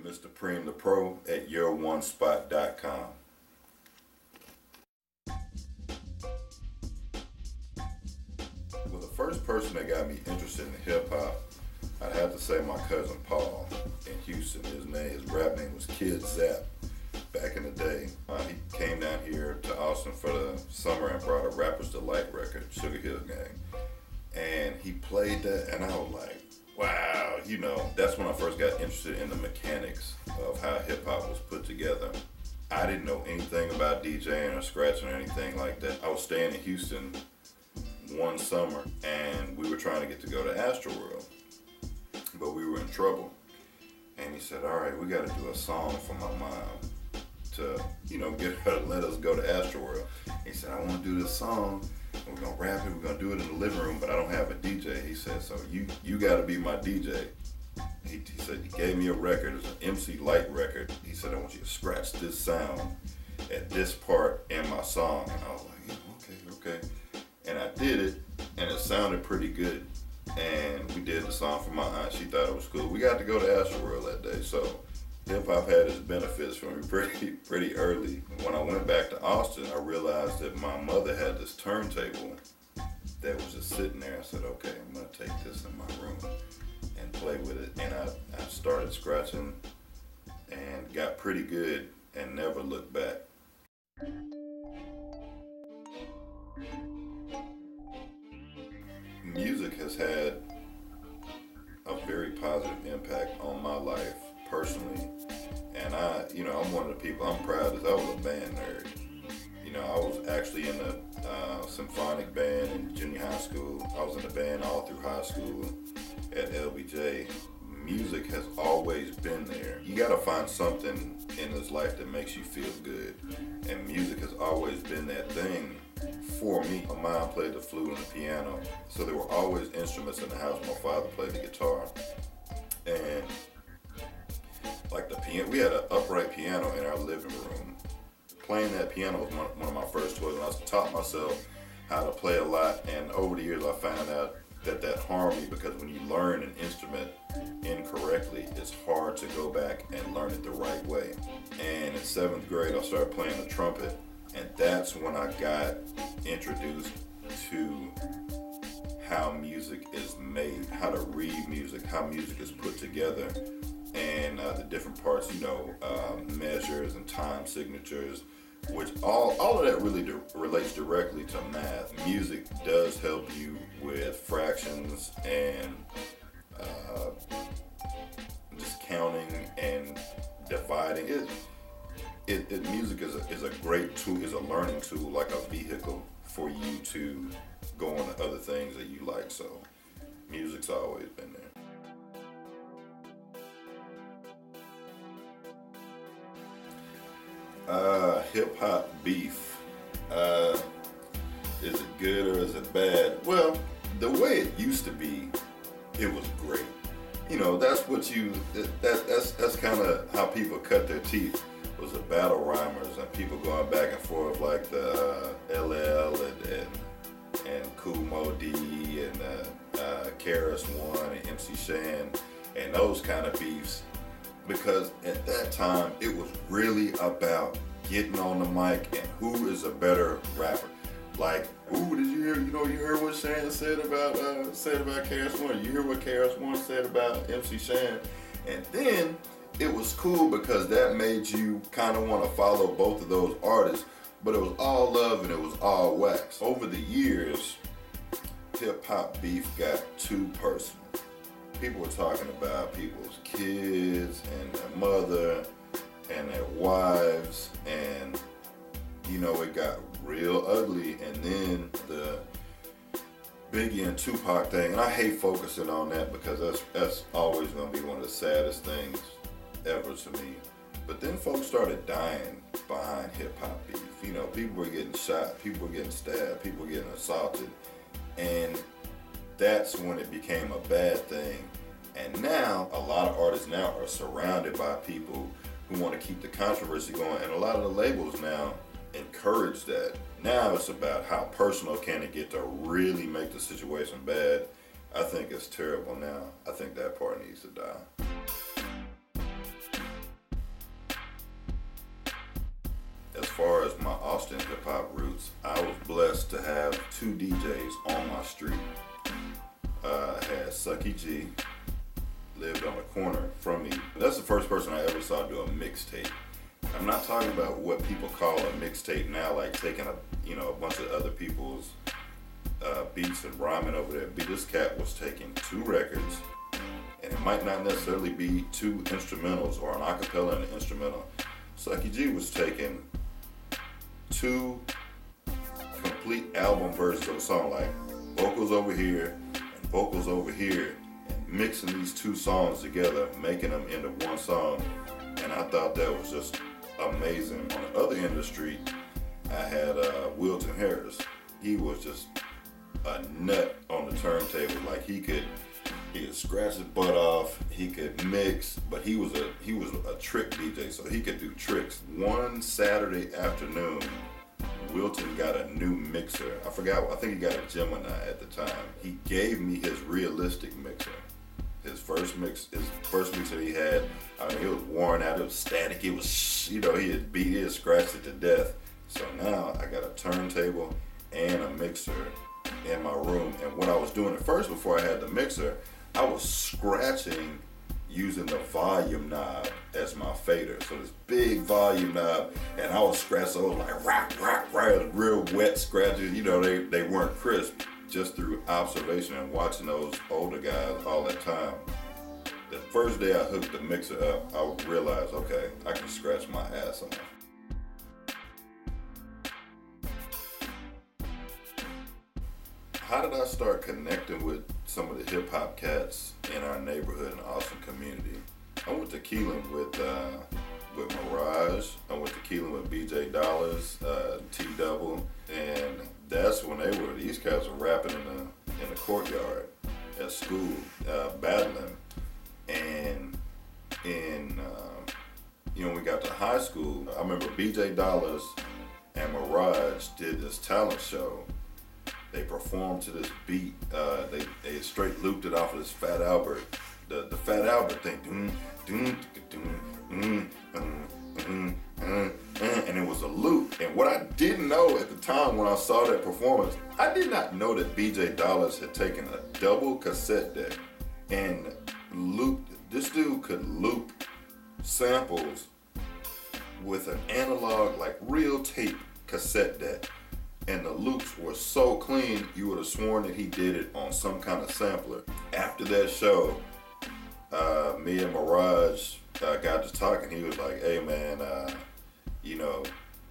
Mr. Preme the Pro at your1spot.com. Well, the first person that got me interested in hip hop, I'd have to say my cousin Paul in Houston. His rap name was Kid Zap. Back in the day, he came down here to Austin for the summer and brought a Rapper's Delight record, Sugar Hill Gang. And he played that, and I was like, wow, that's when I first got interested in the mechanics of how hip hop was put together. I didn't know anything about DJing or scratching or anything like that. I was staying in Houston one summer, and we were trying to get to go to Astroworld, but we were in trouble. And he said, all right, we got to do a song for my mom to, get her to let us go to Astroworld. He said, I want to do this song, and we're going to rap it, we're going to do it in the living room, but I don't have a DJ. He said, so you got to be my DJ. He said, he gave me a record, it was an MC Light record. He said, I want you to scratch this sound at this part in my song. And I was like, yeah, okay. And I did it, and it sounded pretty good. And we did the song for my aunt. She thought it was cool. We got to go to Astroworld that day, so hip hop had its benefits for me pretty early. When I went back to Austin, I realized that my mother had this turntable that was just sitting there. I said, okay, I'm gonna take this in my room and play with it. And I started scratching and got pretty good and never looked back. Music has had a very positive impact on my life personally, and I'm one of the people, I'm proud as I was a band nerd. I was actually in the symphonic band in junior high school. I was in the band all through high school at LBJ. Music has always been there. You gotta find something in this life that makes you feel good, and music has always been that thing. For me, my mom played the flute and the piano, so there were always instruments in the house. My father played the guitar, and like the piano, we had an upright piano in our living room. Playing that piano was one of my first toys, and I taught myself how to play a lot, and over the years I found out that harmed me, because when you learn an instrument incorrectly, it's hard to go back and learn it the right way. And in 7th grade, I started playing the trumpet, and that's when I got introduced to how music is made, how to read music, how music is put together, and the different parts, measures and time signatures, which all of that really relates directly to math. Music does help you with fractions and just counting and dividing. Music is a great tool, is a learning tool, like a vehicle for you to go on to other things that you like. So music's always been there. Hip hop beef. Is it good or is it bad? Well, the way it used to be, it was great. That's kind of how people cut their teeth, was the battle rhymers and people going back and forth, like the LL and Kool Moe Dee and KRS-One and MC Shan and those kind of beefs. Because at that time, it was really about getting on the mic and who is a better rapper. Like, ooh, did you hear? You heard what Shan said about KRS-One. You hear what KRS-One said about MC Shan. And then it was cool because that made you kind of want to follow both of those artists. But it was all love and it was all wax. Over the years, hip hop beef got too personal. People were talking about people's kids and their mother and their wives, and it got real ugly. And then the Biggie and Tupac thing, and I hate focusing on that because that's always going to be one of the saddest things ever to me. But then folks started dying behind hip hop beef. People were getting shot, people were getting stabbed, people were getting assaulted, and that's when it became a bad thing. And now, a lot of artists now are surrounded by people who want to keep the controversy going, and a lot of the labels now encourage that. Now it's about how personal can it get to really make the situation bad. I think it's terrible now. I think that part needs to die. far as my Austin hip hop roots, I was blessed to have two DJs on my street. I had Sucky G, lived on the corner from me. That's the first person I ever saw do a mixtape. I'm not talking about what people call a mixtape now, like taking a bunch of other people's beats and rhyming over there. This cat was taking two records, and it might not necessarily be two instrumentals or an acapella and an instrumental. Sucky G was taking two complete album versions of a song, like vocals over here and vocals over here, and mixing these two songs together, making them into one song. And I thought that was just amazing. On the other end of the street, I had Wilton Harris. He was just a nut on the turntable. Like he could scratch his butt off, he could mix, but he was a trick DJ, so he could do tricks. One Saturday afternoon, Wilton got a new mixer. I think he got a Gemini at the time. He gave me his realistic mixer. His first mixer he had, I mean, it was worn out, it was static, it was, he had scratched it to death. So now I got a turntable and a mixer in my room. And what I was doing at first, before I had the mixer, I was scratching using the volume knob as my fader. So this big volume knob, and I was scratching those like rock, real wet scratches. They weren't crisp. Just through observation and watching those older guys all that time. The first day I hooked the mixer up, I realized, okay, I can scratch my ass off. How did I start connecting with some of the hip hop cats in our neighborhood and Austin community? I went to Keelan with Mirage. I went to Keelan with BJ Dollars, T-Double, and that's when these guys were rapping in the courtyard at school, battling. And when we got to high school, I remember BJ Dollars and Mirage did this talent show. They performed to this beat. They straight looped it off of this Fat Albert, the Fat Albert thing. And it was a loop. And what I didn't know at the time when I saw that performance, I did not know that BJ Dollars had taken a double cassette deck and looped. This dude could loop samples with an analog, like real tape cassette deck. And the loops were so clean, you would have sworn that he did it on some kind of sampler. After that show, me and Mirage got to talking. He was like, hey man,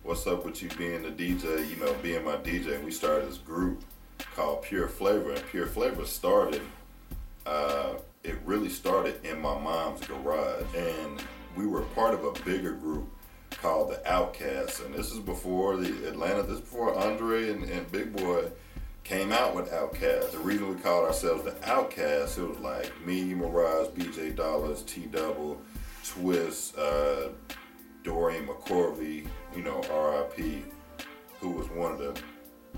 what's up with you being the DJ, being my DJ? And we started this group called Pure Flavor. And Pure Flavor started, it really started in my mom's garage. And we were part of a bigger group called the Outcasts. And this is before this is before Andre and Big Boy came out with Outcasts. The reason we called ourselves the Outcasts, it was like me, Mirage, BJ Dollars, T-Double, Twist, Dorian McCorvey, R.I.P., who was one of the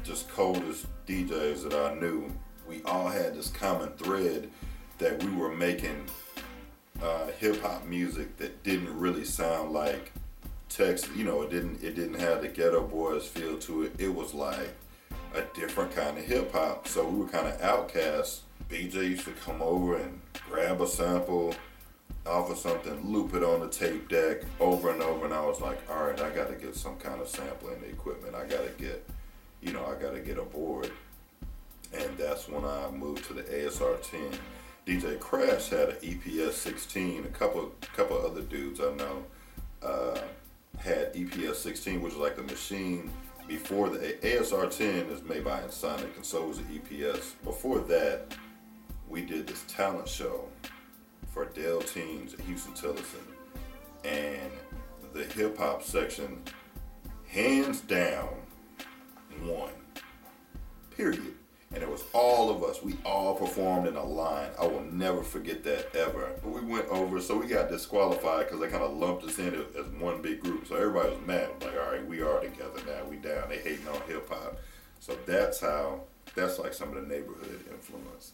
just coldest DJs that I knew. We all had this common thread that we were making hip hop music that didn't really sound like Texas. It didn't have the Ghetto Boys feel to it. It was like a different kind of hip hop. So we were kind of outcasts. BJ used to come over and grab a sample off of something, loop it on the tape deck over and over, and I was like, all right, I got to get some kind of sampling equipment. I got to get a board. And that's when I moved to the ASR 10. DJ Crash had an EPS 16. A couple other dudes I know had EPS 16, which was like the machine before the ASR 10 is made by Insonic, and so was the EPS. Before that, we did this talent show for Dell teams at Houston Tillotson, and the hip hop section, hands down, won. Period. And it was all of us. We all performed in a line. I will never forget that ever. But we went over, so we got disqualified because they kind of lumped us in as one big group. So everybody was mad. Like, all right, we are together now. We down. They hating on hip hop. So that's like some of the neighborhood influence.